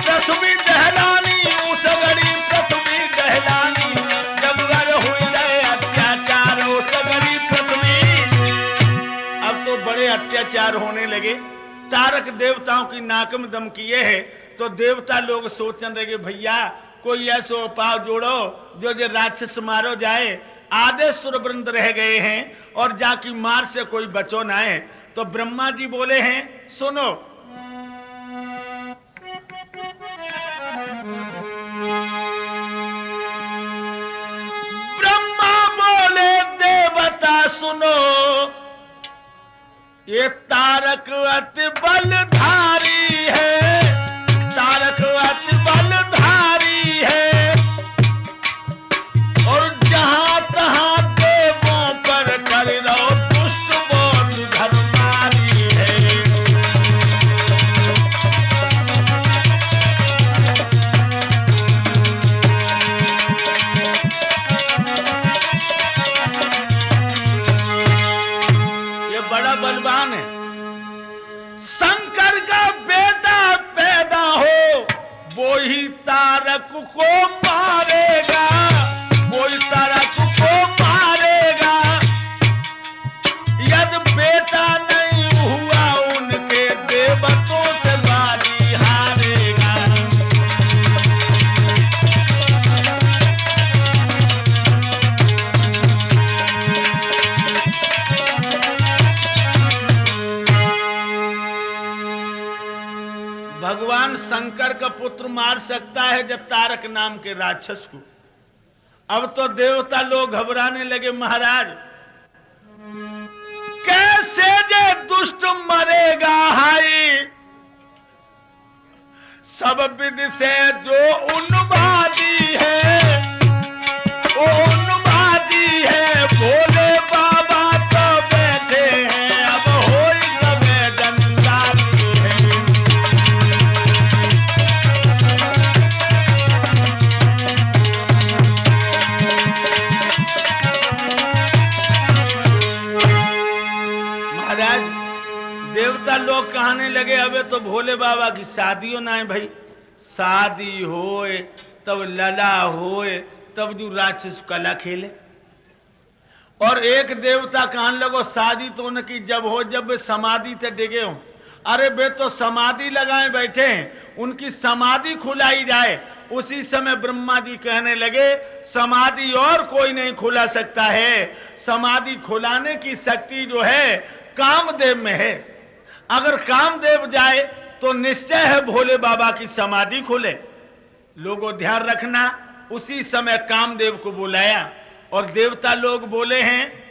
Speaker 1: पृथ्वी कहलानी उस घड़ी पृथ्वी कहलानी, जब घर हुई रहे अत्याचार उस घड़ी पृथ्वी। अब तो बड़े अत्याचार होने लगे, तारक देवताओं की नाक में दम किए है। तो देवता लोग सोचने लगे, भैया कोई ऐसा उपाय जोड़ो जो राक्षस मारो जाए। आधे सुरवृंद रह गए हैं और जाकी मार से कोई बचो ना है। तो ब्रह्मा जी बोले हैं, सुनो, ब्रह्मा बोले देवता सुनो, ये तारक अति बलधारी है, तारक अति बलधारी है, और जहां तहां देवों पर कर लो दुष्ट बोध धर्मारी है। ये बड़ा बलवान है, शंकर का बेटा पैदा हो वो ही तारक को मारेगा, वो ही तारक को मारेगा। यदि बेटा नहीं हुआ उनके देवतों से बाजी हारेगा। भगवान शंकर का पुत्र मार सकता है जब तारक नाम के राक्षस को। अब तो देवता लोग घबराने लगे, महाराज कैसे जे दुष्ट मरेगा हाई, सब विधि से जो उन्मादी है वो उन्मादी है। भोले बाबा तो बैठे हैं, अब होई सबे जनजाती है। महाराज देवता लोग कहने लगे, अबे तो भोले बाबा की शादियों ना है भाई, शादी होए तब लला होए तब जो राक्षस कला खेले। और एक देवता कहने लगो, शादी तो उनकी जब हो जब वे समाधि से डिगे हो। अरे बे तो समाधि लगाए बैठे हैं, उनकी समाधि खुलाई जाए। उसी समय ब्रह्मा जी कहने लगे, समाधि और कोई नहीं खुला सकता है, समाधि खुलाने की शक्ति जो है कामदेव में है। अगर कामदेव जाए तो निश्चय है भोले बाबा की समाधि खुले। लोगों ध्यान रखना, उसी समय कामदेव को बुलाया और देवता लोग बोले हैं,